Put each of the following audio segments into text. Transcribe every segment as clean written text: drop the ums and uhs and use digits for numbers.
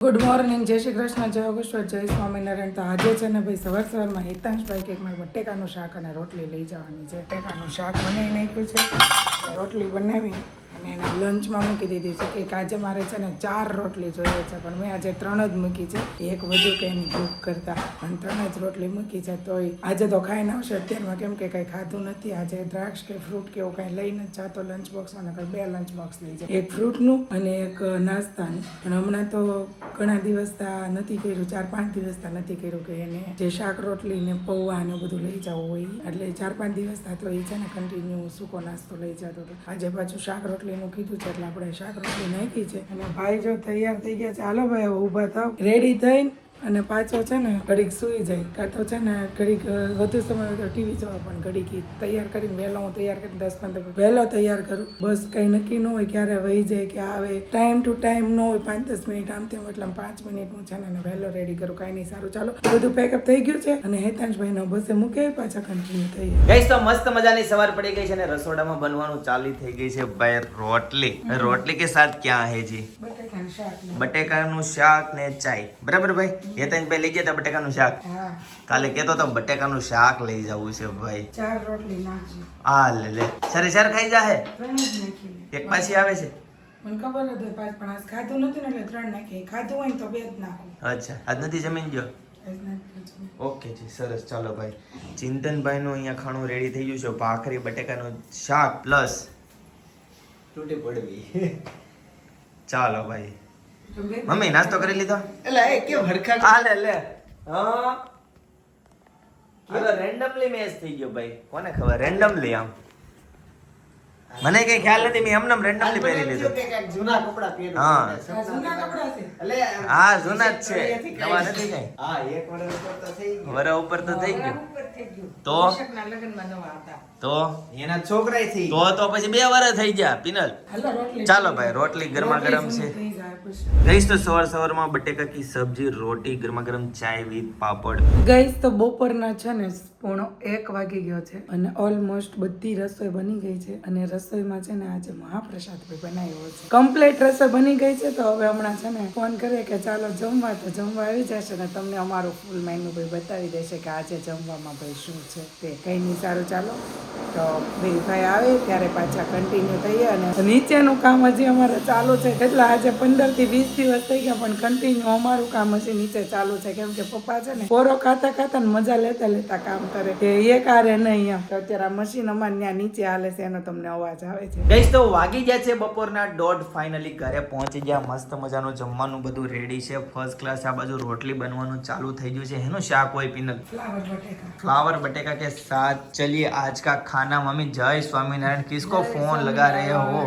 Good morning, જય શ્રી કૃષ્ણ, જય યોગેશ્વર, જય સ્વામિનારાયણ. તો આજે છે ને ભાઈ સવારમાં હિતાંશભાઈ કંઈક મારે બટેકાનું શાક અને રોટલી લઈ જવાની છે. બટેકાનું શાક બનાવી નાખ્યું છે, રોટલી બનાવી અને એને લંચમાં મૂકી દીધી છે. કે આજે મારે છે ને 4 રોટલી જોઈએ છે, પણ મેં આજે 3 જ મૂકી છે, એક વધુ કે એની ભૂખ કરતા, અને 3 જ રોટલી મૂકી છે. તો આજે તો ખાઈને આવશે અત્યારમાં, કેમ કે કંઈ ખાધું નથી આજે. દ્રાક્ષ કે ફ્રૂટ કે એવું કંઈ લઈને જ જાતો લંચ બોક્સમાં, નકર 2 લંચ બોક્સ લઈ જાય, એક ફ્રૂટનું અને એક નાસ્તાનું. પણ હમણાં તો ઘણા દિવસ નથી કર્યું, 4-5 દિવસ નથી કર્યું કે એને જે શાક રોટલી ને પૌવા ને બધું લઈ જવું હોય, એટલે 4-5 દિવસ તો એ છે ને કન્ટિન્યુ સૂકો નાસ્તો લઈ જતો હતો. આજે પાછું શાક રોટલીનું કીધું છે, એટલે આપણે શાક રોટલી નાખી છે. અને ભાઈ જો તૈયાર થઈ ગયા છે. હાલો ભાઈ, હવે ઊભા થાવ, રેડી થઈને. અને પાછો છે ને ઘડીક સૂઈ જાય, કાં તો છે ને ઘડીક વધુ સમય તો ટીવી જોવા, પણ ઘડીક તૈયાર કરીને વહેલો હું તૈયાર કરીને 10-15 વહેલો તૈયાર કરું. બસ કંઈ નક્કી ન હોય ક્યારે વહી જાય કે આવે, ટાઈમ ટુ ટાઈમ ન હોય, 5-10 મિનિટ આમ તેમ, એટલે 5 મિનિટ હું છે ને વહેલો રેડી કરું. કાંઈ નહીં, સારું ચાલો, બધું પેકઅપ થઈ ગયું છે. અને હેતાંશભાઈનો બસે મૂકે પાછા કન્ટિન્યુ થઈ ગાઈસ, તો મસ્ત મજાની સવાર પડી ગઈ છે અને રસોડામાં બનવાનું ચાલુ થઈ ગઈ છે ભાઈ રોટલી. રોટલી કે સાથ ક્યાં હે જી? બટેકાનું શાક. બટેકાનું શાક ને ચાય. બરાબર ભાઈ? હેતાંશભાઈ લઈ ગયા હતા બટેકાનું શાક. હા, કાલે કેતો તો બટેકાનું શાક લઈ જવું છે ભાઈ. 4 રોટલી નાખજો. હા લે સર ખાઈ જા હે. 3 જ નાખી એક પાછી આવે છે. મને ખબર હતી પાંચ, પણ આજ ખાધું નથી ને એટલે 3 નાખી. ખાધું હોય ને તો 2 જ નાખું. અચ્છા, આજ નથી જમીન ગયો. ઓકે જી, સરસ. ચાલો ભાઈ, ચિંતનભાઈ નું અહીંયા ખાણું રેડી થઈ ગયું છે. ભાખરી, બટેકાનું શાક પ્લસ તૂટી પડવી. ચાલો ભાઈ, મમ્મી નાસ્તો કરી લીધો? એટલે એ કેમ હરખા આ લે હા, આ તો રેન્ડમલી મેચ થઈ ગયો ભાઈ. કોને ખબર, રેન્ડમલી આમ મને કઈ ખ્યાલ નથી, મેં એમનેમ રેન્ડમલી પહેરી લીધું. જૂના કપડા પહેર્યા. હા જૂના કપડા છે. એટલે હા, જૂના જ છે, નવા નથી કઈ. હા, એક વર્ષ ઉપર તો થઈ ગયું. વરા ઉપર તો થઈ ગયું. ઉપર થઈ ગયું. તો કૌશિકના લગ્નમાં નવા હતા. તો એના છોકરાય થઈ તો પછી 2 વર્ષ થઈ ગયા પિનલ. હાલો રોટલી. ચાલો ભાઈ, રોટલી ગરમા ગરમ છે. થઈ જાય પછી. ગઈસ તો સવારમાં બટેકા કી સબ્જી, રોટી, ગરમા ગરમ ચાય વિથ પાપડ. ગઈસ તો બપોરના છે ને 1:45 વાગી ગયો છે, અને ઓલમોસ્ટ બધી રસોઈ બની ગઈ છે. અને રસોઈમાં છે ને આજે મહાપ્રસાદ બનાવ્યો છે. કમ્પ્લીટ રસોઈ બની ગઈ છે. તો હવે હમણાં છે ને ફોન કરે કે ચાલો જમવા, તો જમવા આવી જશે ને તમને અમારું ફૂલ મેનુ ભાઈ બતાવી દેશે કે આજે જમવામાં ભાઈ શું છે તે. કઈ નહીં, સારું ચાલો. તો ભાઈ આવે ત્યારે પાછા કન્ટિન્યુ થઈએ. અને નીચેનું કામ હજી અમારે ચાલુ છે. કેટલા આજે 15 થી 20 દિવસ થઈ ગયા, પણ કન્ટિન્યુ અમારું કામ હજી નીચે ચાલુ છે. કેમ કે પપ્પા છે ને પોરો ખાતા ખાતા ને મજા લેતા લેતા કામ કરે કે એ કારે નહીં એમ. તો અત્યારે આ મશીન અમારે ત્યાં નીચે હાલે છે, એનો તમને અવાજ આવે છે. ગઈસ તો વાગી ગયા છે બપોરના 1:30. ફાઇનલી ઘરે પહોંચી ગયા. મસ્ત મજાનું જમવાનું બધું રેડી છે, ફર્સ્ટ ક્લાસ. આ બાજુ રોટલી બનવાનું ચાલુ થઈ ગયું છે. એનું શાક હોય પિનલ? ફ્લાવર બટેકા. फ्लावर बटेका के साथ चलिए आज का खाना. मम्मी जय स्वामीनारायण. किसको फोन लगा रहे हो?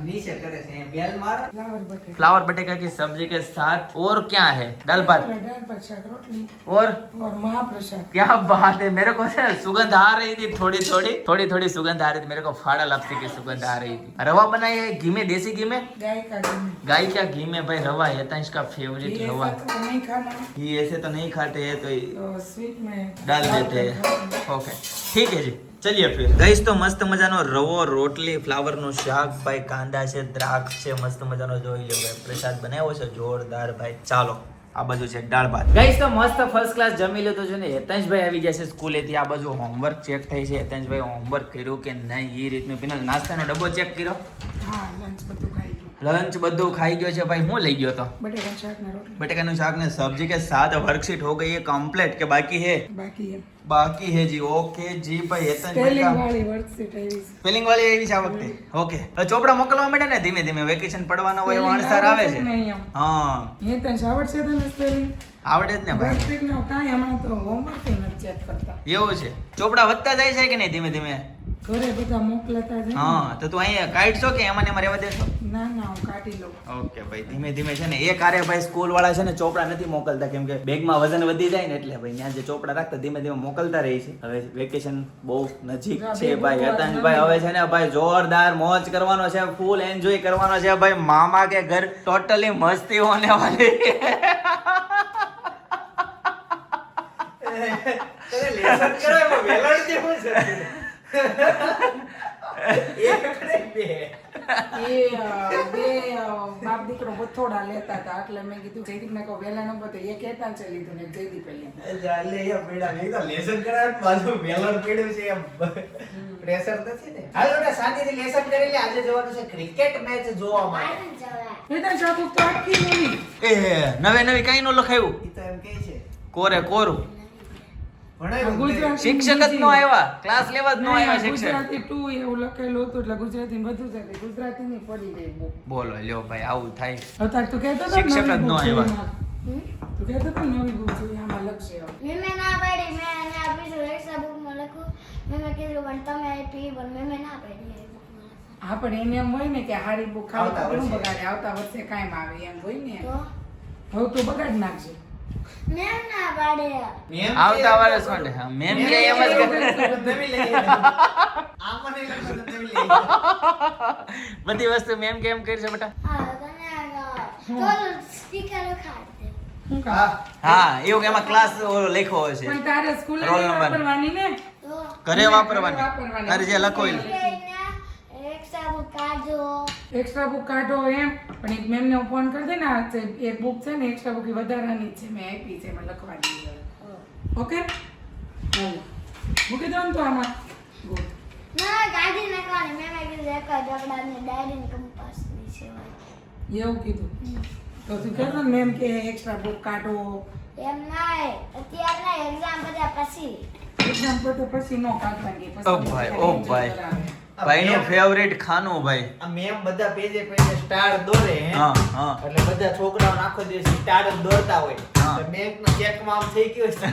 નીચે કરે છે બેલ માર. ફ્લાવર બટેકા. फ्लावर बटेका की सब्जी के साथ और क्या है? दाल भात દાળ ભાત, શાક, રોટલી और और महाप्रसाद. क्या बात है. मेरे को से सुगंध आ रही थी, थोड़ी सुगंध आ रही थी मेरे को. फाड़ा लापसी की सुगंध आ रही थी. रवा बनाई है घी में, देसी घी में, गाय का घी. गाय का घी में भाई. रवा हेतांश का फेवरेट ये रवा. ऐसा तो नहीं खाना, ये ऐसे तो नहीं खाते हैं, तो तो स्वीट में डाल देते हैं. ओके ઠીક है जी, ચલીએ ફિર. ગઈસ તો મસ્ત મજાનો રવો, રોટલી, ફ્લાવર નું શાક ભાઈ, કાંદા છે, દ્રાક્ષ છે, મસ્ત મજાનો જોઈ લો ભાઈ. પ્રસાદ બનાવ્યો છે જોરદાર ભાઈ. ચાલો, આ બાજુ છે દાળ ભાત. ગઈસ તો મસ્ત ફર્સ્ટ ક્લાસ જમી લીધું છે ને હેતાંશભાઈ આવી ગયા છે સ્કૂલેથી. આ બાજુ હોમવર્ક ચેક થઈ છે. હેતાંશભાઈ હોમવર્ક કર્યું કે નહીં એ રીતનું. પિનલ નાસ્તાનો ડબ્બો ચેક કર્યો? હા, લંચ બધું ખાઈ ગયું. લંચ બધું ખાઈ ગયો છે ભાઈ. હું લઈ ગયો તો બટેકા શાક ને રોટલી. बटेकाનું શાક ને सब्जी के साथ वर्कशीट हो गई है कंप्लीट के बाकी है? બાકી है जी. ओके जी भाई. સ્પેલિંગ વાળી વર્કશીટ આવી છે. સ્પેલિંગ વાળી આવી છે આ વખતે. ઓકે, ચોપડા મોકલવા માંડે ને ધીમે ધીમે. વેકેશન પડવાના હોય એવા અણસાર આવે છે. નહીં એમ. હા, એ તને આવડશે તને સ્પેલિંગ? આવડે જ ને ભાઈ. વર્કશીટ નો કાંઈ હમણાં તો હોમવર્ક નથી ચેક કરતા. એવું છે. ચોપડા વધતા જાય છે કે નહીં ધીમે ધીમે? ઘરે બધા મોકલતા છે. હા, તો તું અહીંયા કાઢશો કે એમાં ને એમાં રહેવા દેશો? ના ના, હું કાઢી લઉં. ઓકે ભાઈ, ધીમે ધીમે છે ને. એ કાર્ય ભાઈ સ્કૂલ વાળા છે ને ચોપડા નથી મોકલતા, કેમ કે બેગમાં વજન વધી જાય ને, એટલે ભાઈ ત્યાં જે ચોપડા રાખતા ધીમે ધીમે મોકલતા રહી છે. હવે વેકેશન બહુ નજીક છે ભાઈ. હેતાંશભાઈ હવે છે ને ભાઈ જોરદાર મોજ કરવાનો છે, ફૂલ એન્જોય કરવાનો છે ભાઈ. મામા કે ઘર ટોટલી મસ્તી હોને વાલી. તને લેસન કરો એમાં વેલણ જેવું છે. એક ને બે બે બાપ દીકરો બથોડા લેતા હતા એટલે મેં કીધું જયદીપને કહું વહેલા નંબર તો એક હેતા છે લીધું ને જયદીપે લીધું. ચાલે એ પીડા નહીં તો લેસન કરાવે પાછું વેલણ પીડ્યું છે એમ પ્રેશર નથી ને. હાલ બેટા શાંતિથી લેસન કરી લે. આજે જવાનું છે ક્રિકેટ મેચ જોવા માટે. એ તો જાતું તો આખી નવી. નવી કઈ નો લખાયું ઈ તો એમ કહે છે કોરે કોરું ભણાવ્યું ગુજરાતી શિક્ષક જ નો આવ્યા ક્લાસ લેવા જ નો આવ્યા શિક્ષક ગુજરાતી 2 એવું લખેલું હતું એટલે ગુજરાતી બધું છે ગુજરાતી ની પડી ગઈ બુક. બોલો લ્યો ભાઈ આવું થાય અત્યારે તું કહેતો હતો શિક્ષક જ નવી ન book આવ્યા. જોઈએ. તું કહેતો હતો નવી બુક જોઈએ આમાં લખશે હવે. મેં ના પાડી મેં એને આપીશું એક્સ્ટ્રા બુકમાં લખું મેં કીધું પણ તમે આપી પણ મેં ના પાડી એ બુકમાં લખવા. હા પણ એને એમ હોય ને કે હારી બુક ખાલી આવતા કપડું વર્ષે. બગાડે આવતા વર્ષે કાયમ આવે એમ હોય ને. તો હવે તું બગાડ નાખજે. મેં ના પાડે મેમ આવતા વર્ષ માટે હા મેમ કે એમ જ કરે. નવી લઈ આવી. આમાં નહીં લખવાનું, નવી લઈ આવી. બધી વસ્તુ મેમ કે એમ કરી છે બેટા હા તને તો સ્ટીકર ખાડ દે શું કામ? હા હા એવું કે એમાં ક્લાસ લખ્યો હોય છે પણ તારે સ્કૂલે રોલ નહીં નંબર. વાપરવાની ને. તો ઘરે વાપરવાની વાપરવાની. તારે જે લખો એ એક્સ્ટ્રા બુક કાઢો એક્સ્ટ્રા બુક કાઢો એમ પણ એક મેમને હું ફોન કરી દે ને આ છે એક બુક છે ને એક્સ્ટ્રા બુક વધારાની જ છે મેં આપી છે એમાં લખવાની ઓકે હાલો મૂકી દો ને તો આમાં Good. ના ગાડી નાખવાની મેં કીધું એક જ રગડાની ડાયરી ને કંપાસ ની છે એવું કીધું તો તું કહેતો ને મેમ કે એક્સ્ટ્રા બુક કાઢો એમ નાય અત્યારના એક્ઝામ બધા પછી એક્ઝામ પર તો પછી નો કાઢવાની ઓ ભાઈ, ઓ ભાઈ. ભાઈનું ફેવરેટ ખાનું ભાઈ આ મેમ બધા પેજે પેજે સ્ટાર દોરે હે હા હા એટલે બધા છોકરાઓ આખો દિવસ સ્ટાર જ દોરતા હોય હા. તો બેંકનો ચેકમાં આમ થઈ ગયો છે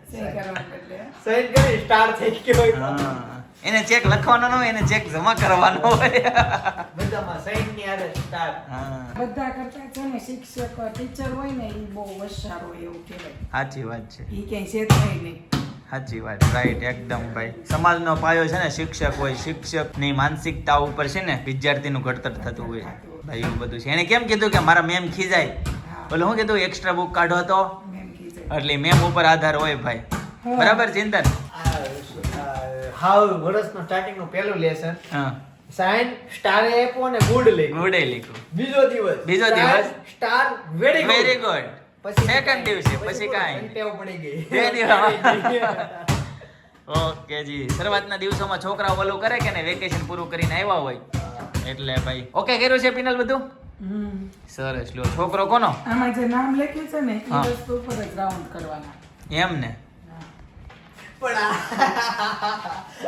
સહી કરવાનું બદલે સાઈન કરી સ્ટાર થઈ ગયો હોય તો. હા. એને ચેક લખવાનો ન હોય એને ચેક જમા કરવાનો હોય બધામાં સાઈન ની આરે સ્ટાર. હા બધા કરતા છે ને શિક્ષક ટીચર હોય ને એ બહુ હોશિયાર હોય એવું કહેવાય સાચી વાત છે એ ક્યાંય છેતરાય નહીં સાચી વાત રાઈટ એકદમ ભાઈ સમાજનો પાયો છે ને શિક્ષક હોય શિક્ષકની માનસિકતા ઉપર છે ને વિદ્યાર્થીનું ઘડતર થતું હોય ભાઈ એવું બધું છે એને કેમ કીધું કે મારા મેમ ખીજાય બોલે હું કીધું એક્સ્ટ્રા બુક કાઢો તો મેમ કીધે એટલે મેમ ઉપર આધાર હોય ભાઈ હા. બરાબર ચિંતન હાવ વર્ષનો સ્ટાર્ટિંગ નું પહેલું લેસન હા સાઈન સ્ટારે આપ્યો અને ગુડ લખ્યું. ગુડે લીધું બીજો દિવસ બીજો દિવસ સ્ટાર વેરી વેરી ગુડ પછી સેકન્ડ દિવસે પછી કાંઈ ટેવ પડી ગઈ બે દિવસ ઓકે જી શરૂઆતના દિવસોમાં છોકરાઓ ઓલું કરે કે ને વેકેશન પૂરું કરીને આવ્યા હોય એટલે ભાઈ ઓકે કર્યું છે પિનલ બધું હમ સરસ લ્યો છોકરો કોનો આમાં જે નામ લખ્યું છે ને હા. એ વસ્તુ ઉપર જ રાઉન્ડ કરવાના એમ ને પણ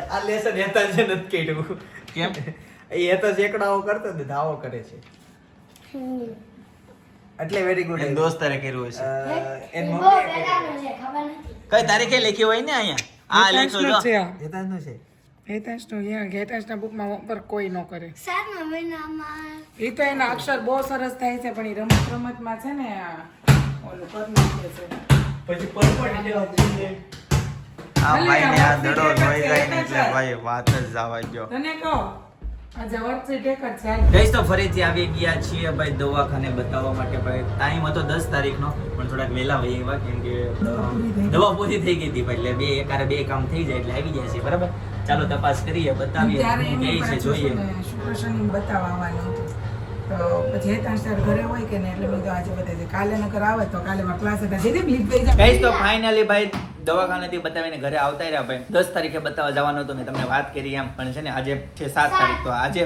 આ લેસન એતા છે નથી કેડ્યું કેમ એ એતા એકડાઓ કરતો ને ધાવો કરે છે એટલે વેરી ગુડ એમ દોસ્તારે કર્યું હશે એન બહુ મમ્મી પહેલાનું છે ખબર નથી કઈ તારીખે લખ્યું હોય ને અહીંયા આ લખ્યું જો એતાનું છે ગેટાસના બુકમાં ઉપર કોઈ ન કરે 7મા મહિનામાં એ તો એના અક્ષર બહુ સરસ થાય છે પણ એ રમત રમતમાં છે ને ઓલું કરી નાખે છે પછી પરપટ જેવા આ ભાઈને આ દડો જોઈ જાય ને એટલે ભાઈ વાત જ જવા દો તને કહો આજે વર્કશીટ એક જ છે ગઈશ તો ફરીથી આવી ગયા છીએ ભાઈ દવાખાને બતાવવા માટે ભાઈ ટાઈમ હતો 10 તારીખનો પણ થોડાક વહેલા વહી આવ્યા કેમ કે દવા પૂરી થઈ ગઈ હતી ભાઈ એટલે એકારે બે કામ થઈ જાય એટલે આવી જાય છે બરાબર ચાલો તપાસ કરીએ બતાવીએ ત્યારે શું એને કહે છે પાછું જોઈએ છે ને શુક્ર શનિ બતાવવા આવવાનું હતું તો પછી હેતાંશ તાર ઘરે હોય કે ને એટલે મેં તો આજે બતાવી દે કાલે નકર આવે તો કાલે મારા ક્લાસ હતા જેથી બ્લીપ થઈ જાય ગઈશ તો ફાઇનલી ભાઈ દવાખાનેથી બતાવીને ઘરે આવતા રહ્યા ભાઈ 10 તારીખે બતાવવા જવાનું હતું મેં તમને વાત કરી એમ પણ છે ને આજે છે 7 તારીખ તો આજે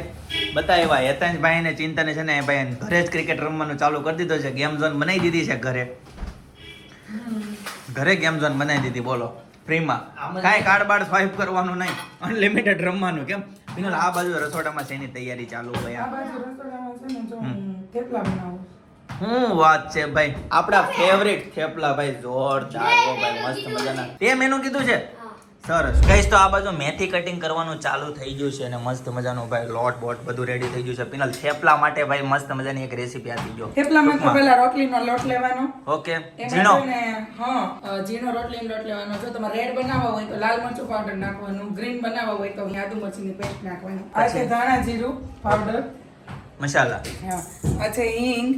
બતાવ્યા હેતાંશભાઈ ને ચિંતાને છે ને ભાઈ ઘરે જ ક્રિકેટ રમવાનું ચાલુ કરી દીધો છે ગેમ ઝોન બનાવી દીધી છે ઘરે ગેમ ઝોન બનાવી દીધી બોલો ફ્રીમાં કાંઈ કાર્ડ બાર્ડ સ્વાઇપ કરવાનું નહીં અનલિમિટેડ રમવાનું કેમ બિનલ આ બાજુ રસોડામાં છે એની તૈયારી ચાલુ ભાઈ આ બાજુ રસોડામાં છે ને જો હું થેપલા બનાવું શું વાત છે ભાઈ આપણા ફેવરિટ થેપલા ભાઈ જોરદાર હો ભાઈ મસ્ત મજાના તે મેનુ કીધું છે સરસ ગઈશ તો આ બાજુ મેથી કટિંગ કરવાનું ચાલુ થઈ ગયું છે અને મસ્ત મજાનું ભાઈ લોટ બોટ બધું રેડી થઈ ગયું છે પિનલ થેપલા માટે ભાઈ મસ્ત મજાની એક રેસીપી આપી દો થેપલામાં તો પહેલા રોટલીનો લોટ લેવાનો ઓકે એમાં ઝીણો છે ને ઝીણો રોટલીનો લોટ લેવાનો જો તમારે રેડ બનાવવા હોય તો લાલ મરચું પાવડર નાખવાનું ગ્રીન બનાવવા હોય તો આદુ મરચીની પેસ્ટ નાખવાની આ છે ધાણા જીરું પાવડર મસાલા હા આ છે હિંગ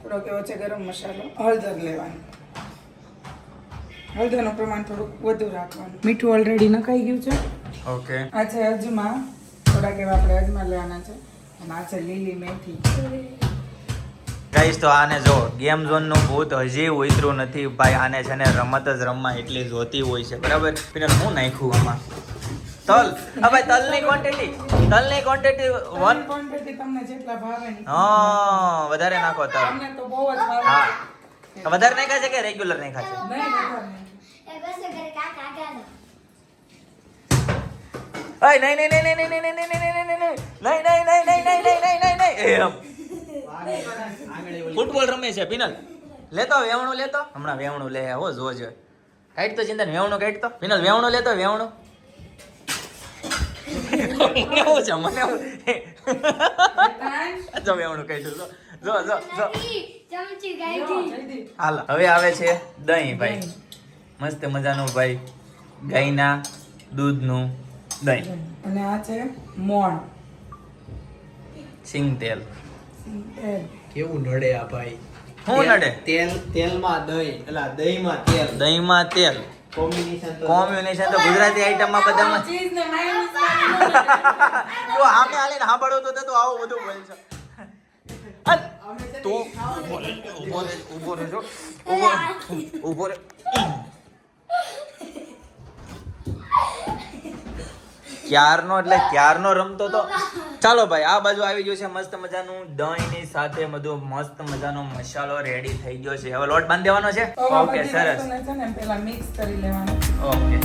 થોડો કેવો છે ગરમ મસાલો હળદર લેવાનું હળદરનું પ્રમાણ થોડુંક વધુ રાખવાનું મીઠું ઓલરેડી નખાઈ ગયું છે ઓકે આ છે અજમા થોડો થોડાક એવા આપણે અજમા લેવાના છે અને આ છે લીલી મેથી. ગાઈસ તો આને જો ગેમ ઝોન નું ભૂત હજી ઉતર્યું નથી ભાઈ. આને છે ને રમત જ રમવા એટલી જોતી હોય છે બરાબર. പിന്നെ હું નાખ્યું આમાં તલ. હા ભાઈ તલની ક્વોન્ટિટી 1. ક્વોન્ટિટી તમને જેટલા ભાવે ને. હા વધારે નાખો તલ. તમને તો બહુ જ ભાવે. હા વધારે નાખ્યા છે કે રેગ્યુલર નાખ્યા છે? નહીં વધારે નહીં. એ બસ કરે કાકા કાકા અય નહીં નહીં નહીં નહીં નહીં નહીં નહીં નહીં નહીં નહીં નહીં નહીં એમ ફૂટબોલ રમે છે પિનલ. લેતો વેવણું લેતો હમણાં વેવણું લે હો જોજો. કાઢ તો ચિંતા નહીં વેવણું કાઢ તો પિનલ વેવણું લેતો વેવણું. મને એવું છે મને એવું. જો વેવણું કાઢ્યું જો જો જો ચમચી ગાયકી જલ્દી. હાલ હવે આવે છે દહીં ભાઈ. મસ્ત મજાનું ભાઈ ગાયના દૂધનું દહીં. અને આ છે મોણ. સિંગ તેલ. કેવું નડે આ ભાઈ. શું નડે? તેલમાં દહીં એટલે દહીંમાં તેલ દહીંમાં તેલ. કોમ્બિનેશન તો કોમ્બિનેશન તો ગુજરાતી આઈટમમાં બધામાં ચીઝ ને માયોનીઝ તો આમે હાલીને સાંભળો તો તે તો આવું બધું બોલશો. તો ઊભો રહેજો ઊભો રહે. ક્યારનો રમતો તો. ચાલો ભાઈ આ બાજુ આવી ગયું છે મસ્ત મજાનું દહીંની સાથે બધું મસ્ત મજાનો મસાલો રેડી થઈ ગયો છે. હવે લોટ બાંધી દેવાનો છે. ઓકે સરસ. છે ને પેલા મિક્સ કરી લેવાનું. ઓકે